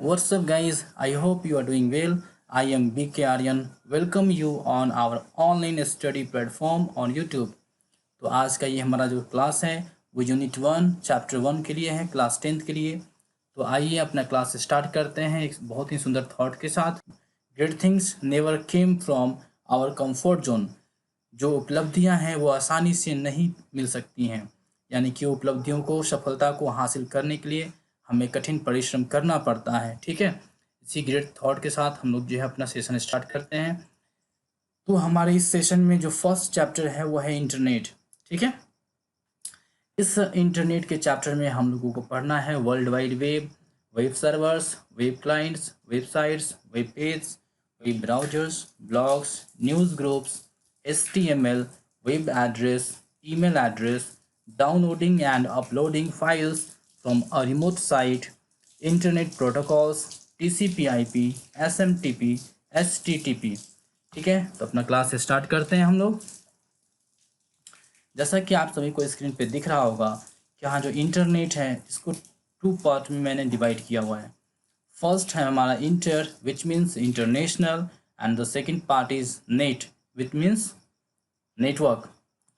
What's up, guys? I hope you are doing well. I am BK Aryan. Welcome you on our online study platform on YouTube. तो आज का ये हमारा जो class है वो यूनिट 1 चैप्टर 1 के लिए है, क्लास 10th के लिए। तो आइए अपना क्लास स्टार्ट करते हैं एक बहुत ही सुंदर थॉट के साथ। Great things never came from our comfort zone. जो उपलब्धियां हैं वो आसानी से नहीं मिल सकती हैं, यानी कि उपलब्धियों को, सफलता को हासिल करने के लिए हमें कठिन परिश्रम करना पड़ता है। ठीक है, इसी ग्रेट थॉट के साथ हम लोग जो है अपना सेशन स्टार्ट करते हैं। तो हमारे इस सेशन में जो फर्स्ट चैप्टर है वो है इंटरनेट। ठीक है, इस इंटरनेट के चैप्टर में हम लोगों को पढ़ना है world wide web, web servers, web clients, websites, web page, web browsers, blogs, news groups, HTML, web address, email address, downloading and uploading files from a remote site, internet protocols, TCP/IP, SMTP, HTTP। ठीक है, तो अपना class start करते हैं हम लोग। जैसा कि आप सभी को स्क्रीन पे दिख रहा होगा कि यहाँ जो इंटरनेट है इसको टू पार्ट में मैंने डिवाइड किया हुआ है। फर्स्ट है हमारा inter which means international, and the second part is net which means network.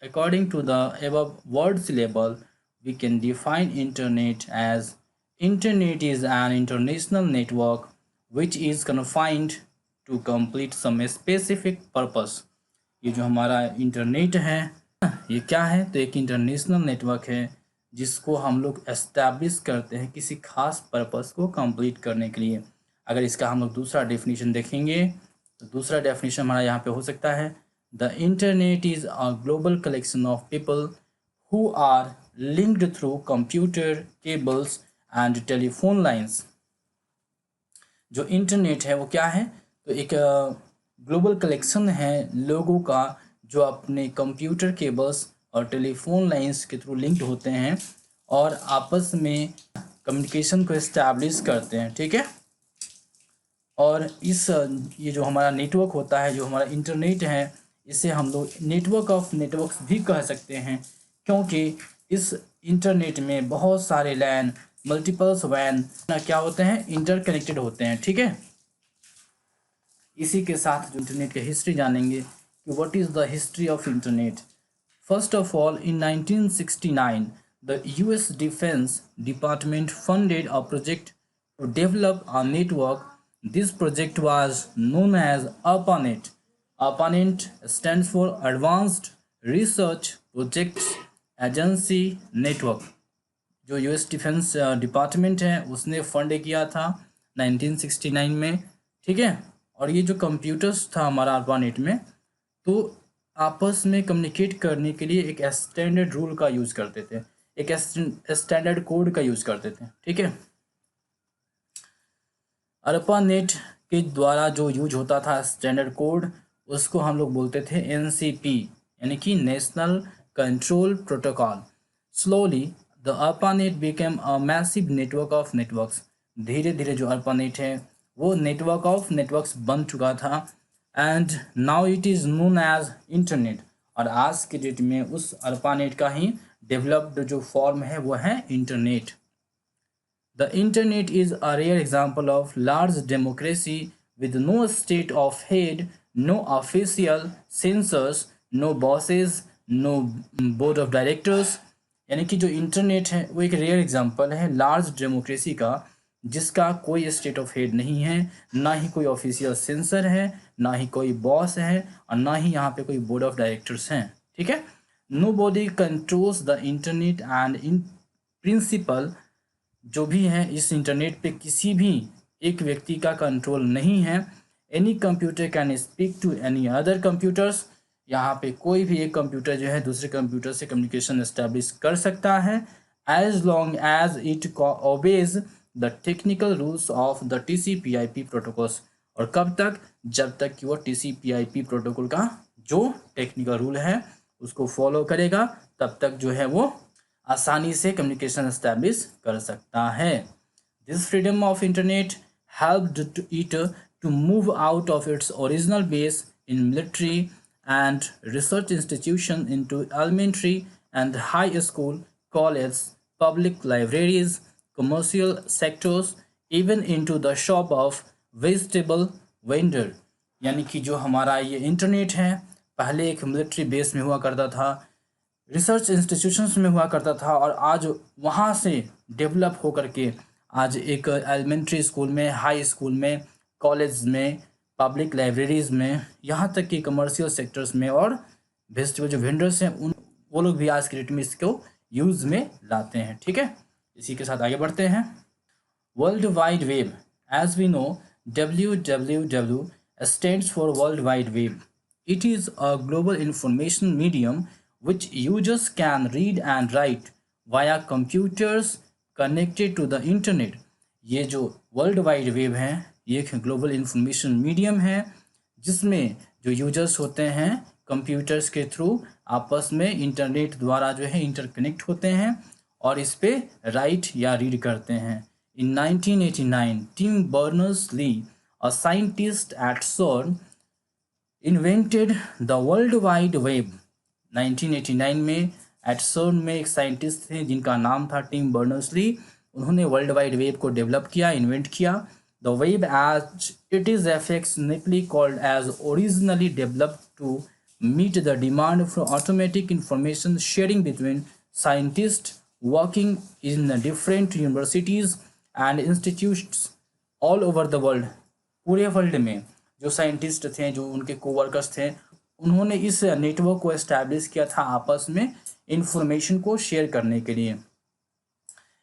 According to the above word syllable, we can define internet as internet is an international network which is confined to complete some specific purpose। ये जो हमारा internet है ये क्या है, तो एक international network है जिसको हम लोग एस्टैब्लिश करते हैं किसी खास पर्पस को कंप्लीट करने के लिए। अगर इसका हम लोग दूसरा डेफिनेशन देखेंगे तो दूसरा डेफिनेशन हमारा यहाँ पे हो सकता है The internet is a global collection of people who are linked through computer, cables and telephone lines। जो इंटरनेट है वो क्या है, तो एक ग्लोबल कलेक्शन है लोगों का जो अपने कंप्यूटर केबल्स और टेलीफोन लाइंस के थ्रू लिंक्ड होते हैं और आपस में कम्युनिकेशन को इस्टेब्लिश करते हैं। ठीक है, और इस ये जो हमारा नेटवर्क होता है, जो हमारा इंटरनेट है, इसे हम लोग नेटवर्क ऑफ नेटवर्क्स भी कह सकते हैं, क्योंकि इस इंटरनेट में बहुत सारे लैन, मल्टीपल्स वैन क्या होते हैं, इंटरकनेक्टेड होते हैं। ठीक है, इसी के साथ जो इंटरनेट की हिस्ट्री जानेंगे कि what is the history of internet. First of all, in 1969 the US defence department funded a project to develop a network. This project was known as ARPANET. ARPANET stands for Advanced Research Projects Agency Network। जो US defence department है उसने fund किया था 1969 में। ठीक है, और ये जो कंप्यूटर्स था हमारा ARPANET में, तो आपस में कम्युनिकेट करने के लिए एक स्टैंडर्ड रूल का यूज़ करते थे, एक स्टैंडर्ड कोड का यूज़ करते थे। ठीक है, ARPANET के द्वारा जो यूज होता था स्टैंडर्ड कोड, उसको हम लोग बोलते थे NCP, यानी कि national control protocol. Slowly the ARPANET became a massive network of networks. धीरे धीरे जो ARPANET है वो नेटवर्क ऑफ नेटवर्क्स बन चुका था, and now it is known as internet. और आज के डेट में उस ARPANET का ही डेवलप्ड जो फॉर्म है वो है internet. The internet is a rare example of large democracy with no state of head, no official censors, no bosses, no board of directors। यानी कि जो इंटरनेट है वो एक रेयर एग्जांपल है लार्ज डेमोक्रेसी का, जिसका कोई स्टेट ऑफ हेड नहीं है, ना ही कोई ऑफिशियल सेंसर है, ना ही कोई बॉस है, और ना ही यहाँ पे कोई बोर्ड ऑफ डायरेक्टर्स हैं। ठीक है, nobody controls the internet and in principle जो भी है इस इंटरनेट पे किसी भी एक व्यक्ति का कंट्रोल नहीं है। Any computer can speak to any other computers. यहाँ पे कोई भी एक कंप्यूटर जो है दूसरे कंप्यूटर से कम्युनिकेशन एस्टेब्लिश कर सकता है, as long as it obeys the technical rules of the TCP/IP protocols. और कब तक, जब तक कि वो TCP/IP प्रोटोकॉल का जो टेक्निकल रूल है उसको फॉलो करेगा, तब तक जो है वो आसानी से कम्युनिकेशन एस्टैब्लिश कर सकता है। This freedom of internet helped it to move out of its original base in military and research institution into elementary and high school, college, public libraries, commercial sectors, even into the shop of vegetable vendor. यानी कि जो हमारा ये internet है पहले एक military base में हुआ करता था, रिसर्च इंस्टीट्यूशंस में हुआ करता था, और आज वहाँ से डेवलप होकर के आज एक एलिमेंट्री स्कूल में, हाई स्कूल में, कॉलेज में, पब्लिक लाइब्रेरीज में, यहाँ तक कि कमर्शियल सेक्टर्स में, और वेजिटेबल जो वेंडर्स हैं उन वो लोग भी आज के डेट में इसको यूज़ में लाते हैं। ठीक है, इसी के साथ आगे बढ़ते हैं। World wide web, as we know WWW stands for World Wide Web. It is a global information medium which users can read and write via computers connected to the internet. ये जो वर्ल्ड वाइड वेब है ये एक global information medium है जिसमें जो users होते हैं कंप्यूटर्स के थ्रू आपस में इंटरनेट द्वारा जो है इंटरकनेक्ट होते हैं और इस पे राइट या रीड करते हैं। In 1989, Tim Berners-Lee, a scientist at CERN, invented the World Wide Web. 1989 में एट CERN में एक साइंटिस्ट थे जिनका नाम था टिम बर्नर्स-ली। उन्होंने वर्ल्ड वाइड वेब को डेवलप किया, इन्वेंट किया। The web as it is affectionately called as originally developed to meet the demand for automatic information sharing between scientists working in different universities and institutes all over the world. पूरे world में जो scientist थे, जो उनके coworkers थे, उन्होंने इस network को एस्टैब्लिश किया था आपस में इंफॉर्मेशन को शेयर करने के लिए।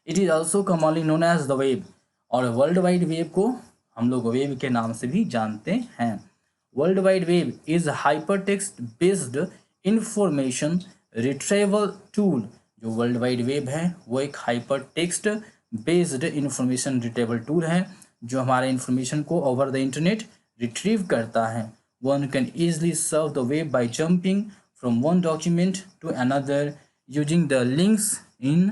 It is also commonly known as the web, और वर्ल्ड वाइड वेब को हम लोग वेब के नाम से भी जानते हैं। World wide web is hyper text based information retrieval tool. जो वर्ल्ड वाइड वेब है वो एक hyper text based information retrieval tool है जो हमारे इंफॉर्मेशन को ओवर द इंटरनेट रिट्रीव करता है। One can easily surf the web by jumping from one document to another using the links in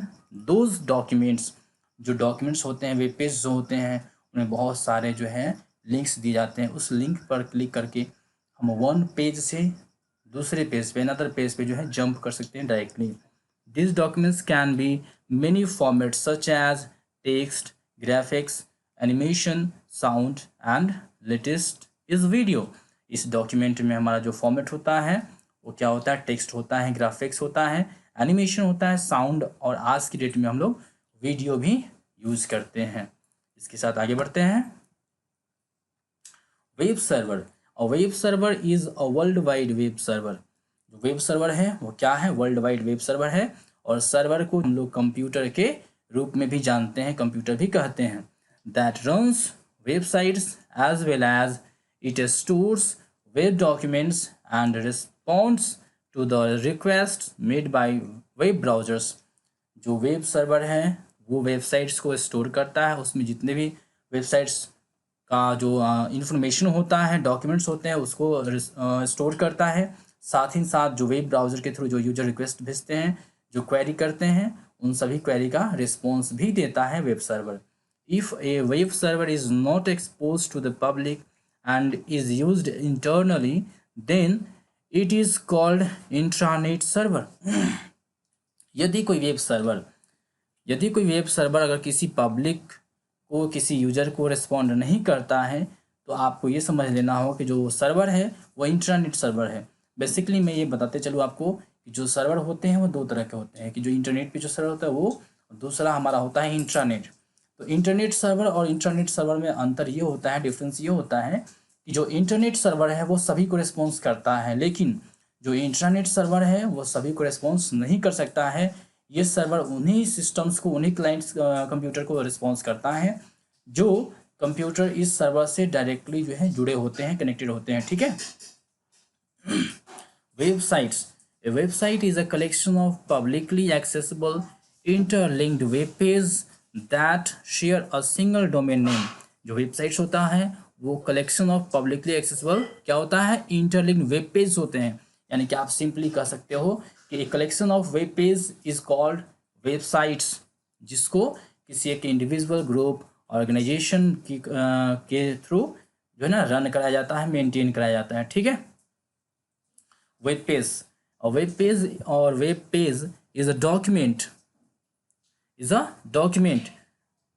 those documents. जो डॉक्यूमेंट्स होते हैं, web page जो होते हैं, उनमें बहुत सारे जो है लिंक्स दिए जाते हैं। उस लिंक पर क्लिक करके हम वन पेज से दूसरे पेज पे, अनदर पेज पे जो है जंप कर सकते हैं directly. These documents can be many formats such as text, graphics, animation, sound and latest is video. इस डॉक्यूमेंट में हमारा जो फॉर्मेट होता है वो क्या होता है, टेक्स्ट होता है, ग्राफिक्स होता है, एनिमेशन होता है, साउंड, और आज की डेट में हम लोग वीडियो भी यूज़ करते हैं। इसके साथ आगे बढ़ते हैं। Web server, a web server is a world wide web server. जो वेब सर्वर है वो क्या है, वर्ल्ड वाइड वेब सर्वर है, और सर्वर को हम लोग कंप्यूटर के रूप में भी जानते हैं, कंप्यूटर भी कहते हैं। That runs websites as well as it stores web documents and responds to the request made by web browsers. जो वेब सर्वर है वो वेबसाइट्स को स्टोर करता है, उसमें जितने भी वेबसाइट्स का जो इंफॉर्मेशन होता है, डॉक्यूमेंट्स होते हैं, उसको स्टोर करता है। साथ ही साथ जो वेब ब्राउज़र के थ्रू जो यूजर रिक्वेस्ट भेजते हैं, जो क्वेरी करते हैं, उन सभी क्वेरी का रिस्पॉन्स भी देता है web server. If a web server is not expose to the public and is used internally then it is called intranet server. यदि कोई वेब सर्वर अगर किसी पब्लिक को, किसी यूजर को रिस्पॉन्ड नहीं करता है तो आपको ये समझ लेना हो कि जो सर्वर है वो इंटरनेट सर्वर है। बेसिकली मैं ये बताते चलूँ आपको कि जो सर्वर होते हैं वो दो तरह के होते हैं, कि जो इंटरनेट पे जो सर्वर होता है वो, दूसरा हमारा होता है इंट्रानेट। तो इंटरनेट सर्वर और इंटरनेट सर्वर में अंतर ये होता है, डिफरेंस ये होता है कि जो इंटरनेट सर्वर है वो सभी को रिस्पॉन्स करता है, लेकिन जो इंटरनेट सर्वर है वो सभी को रिस्पॉन्स नहीं कर सकता है। ये सर्वर उन्हीं सिस्टम्स को, उन्हीं क्लाइंट्स कंप्यूटर को रिस्पॉन्स करता है जो कंप्यूटर इस सर्वर से डायरेक्टली जो है जुड़े होते हैं, कनेक्टेड होते हैं। ठीक है। Websites, a website is a collection of publicly accessible interlinked web pages that share a single domain name। जो वेबसाइट्स होता है वो कलेक्शन ऑफ पब्लिकली एक्सेसिबल क्या होता है, इंटरलिंक्ड वेब पेज होते हैं। यानी कि आप सिंपली कह सकते हो कि एक collection of web page is called websites, जिसको किसी एक इंडिविजुअल, ग्रुप, ऑर्गेनाइजेशन के थ्रू जो है ना रन कराया जाता है, मेंटेन कराया जाता है। ठीक है। Web page, a web page or web page is a document,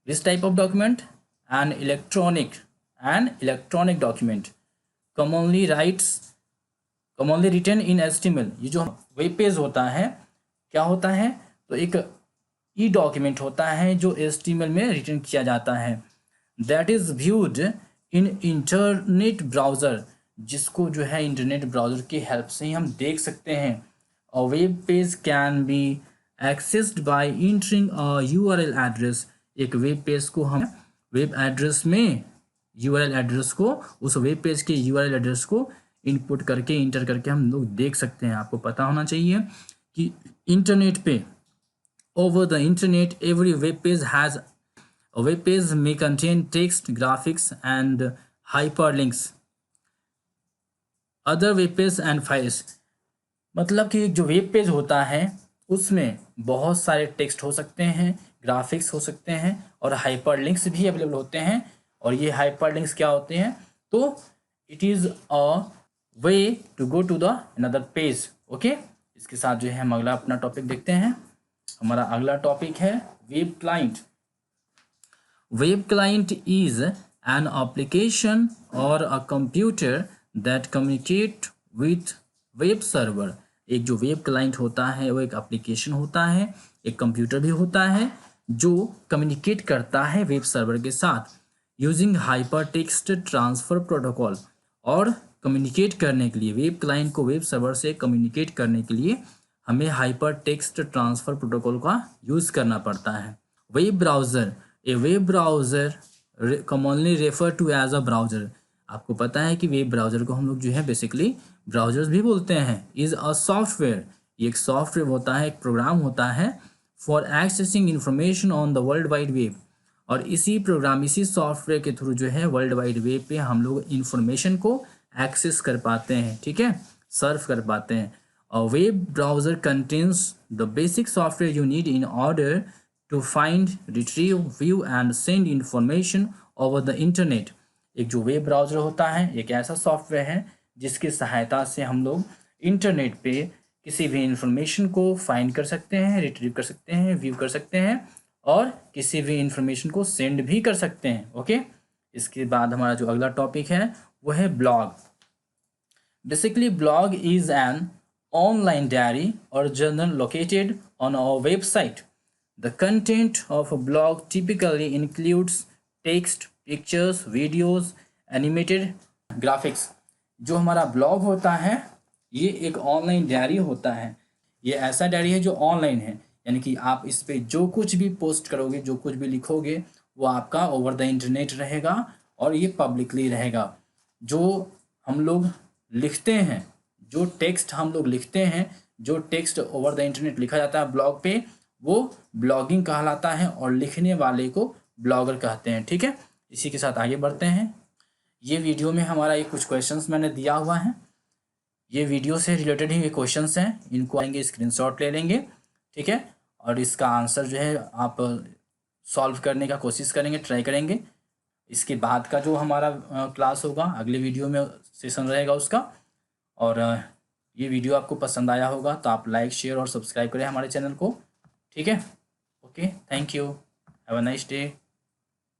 which type of document, and electronic document commonly written in HTML। ये जो वेब पेज होता है क्या होता है, तो एक ई डॉक्यूमेंट होता है जो HTML में रिटन किया जाता है, that is viewed in internet browser, जिसको जो है इंटरनेट ब्राउज़र की हेल्प से ही हम देख सकते हैं। A web page can be accessed by entering a URL address. एक वेब पेज को हम वेब एड्रेस में URL एड्रेस को, उस वेब पेज के URL एड्रेस को इनपुट करके इंटर करके हम लोग देख सकते हैं। आपको पता होना चाहिए कि इंटरनेट पे, over the internet, every web page has a web page may contain text, graphics and hyperlinks, other web pages and files। मतलब कि जो वेब पेज होता है उसमें बहुत सारे टेक्स्ट हो सकते हैं, ग्राफिक्स हो सकते हैं और हाइपरलिंक्स भी अवेलेबल होते हैं। और ये हाइपरलिंक्स क्या होते हैं, तो it is a way to go to the another page. Okay, इसके साथ जो है हम अगला अपना टॉपिक देखते हैं। हमारा अगला टॉपिक है web client. Web client is an application और a computer that communicate with web server. एक जो वेब क्लाइंट होता है वो एक एप्लीकेशन होता है, एक कंप्यूटर भी होता है जो कम्युनिकेट करता है वेब सर्वर के साथ using hypertext transfer protocol. और कम्युनिकेट करने के लिए वेब क्लाइंट को वेब सर्वर से कम्युनिकेट करने के लिए हमें हाइपर टेक्स्ट ट्रांसफ़र प्रोटोकॉल का यूज़ करना पड़ता है। Web browser, a web browser commonly refer to as a browser. आपको पता है कि वेब ब्राउज़र को हम लोग जो है बेसिकली ब्राउज़र्स भी बोलते हैं। इज़ अ सॉफ्टवेयर, ये एक सॉफ्टवेयर होता है, एक प्रोग्राम होता है for accessing information on the world wide web. और इसी प्रोग्राम, इसी सॉफ्टवेयर के थ्रू जो है वर्ल्ड वाइड वेब पे हम लोग इंफॉर्मेशन को एक्सेस कर पाते हैं, ठीक है, सर्फ कर पाते हैं। A web browser contains the basic software you need in order to find, retrieve, view and send information over the internet। एक जो वेब ब्राउज़र होता है एक ऐसा सॉफ्टवेयर है जिसकी सहायता से हम लोग इंटरनेट पे किसी भी इंफॉर्मेशन को फाइंड कर सकते हैं, रिट्रीव कर सकते हैं, व्यू कर सकते हैं और किसी भी इंफॉर्मेशन को सेंड भी कर सकते हैं। ओके, इसके बाद हमारा जो अगला टॉपिक है वो है blog. Basically blog is an online diary or journal located on our website। The content of a blog typically includes text, pictures, videos, animated graphics। जो हमारा ब्लॉग होता है ये एक ऑनलाइन डायरी होता है। ये ऐसा डायरी है जो ऑनलाइन है, यानी कि आप इस पे जो कुछ भी पोस्ट करोगे, जो कुछ भी लिखोगे वो आपका ओवर द इंटरनेट रहेगा और ये पब्लिकली रहेगा। जो हम लोग लिखते हैं, जो टेक्स्ट हम लोग लिखते हैं, जो टेक्स्ट ओवर द इंटरनेट लिखा जाता है ब्लॉग पे, वो ब्लॉगिंग कहलाता है और लिखने वाले को ब्लॉगर कहते हैं। ठीक है, इसी के साथ आगे बढ़ते हैं। ये वीडियो में हमारा एक कुछ क्वेश्चंस मैंने दिया हुआ है, ये वीडियो से रिलेटेड ही ये क्वेश्चंस हैं, इनको आएंगे स्क्रीनशॉट ले लेंगे, ठीक है, और इसका आंसर जो है आप सॉल्व करने का कोशिश करेंगे, ट्राई करेंगे। इसके बाद का जो हमारा क्लास होगा अगले वीडियो में सेशन रहेगा उसका। और ये वीडियो आपको पसंद आया होगा तो आप लाइक, शेयर और सब्सक्राइब करें हमारे चैनल को, ठीक है। Okay, thank you, have a nice day.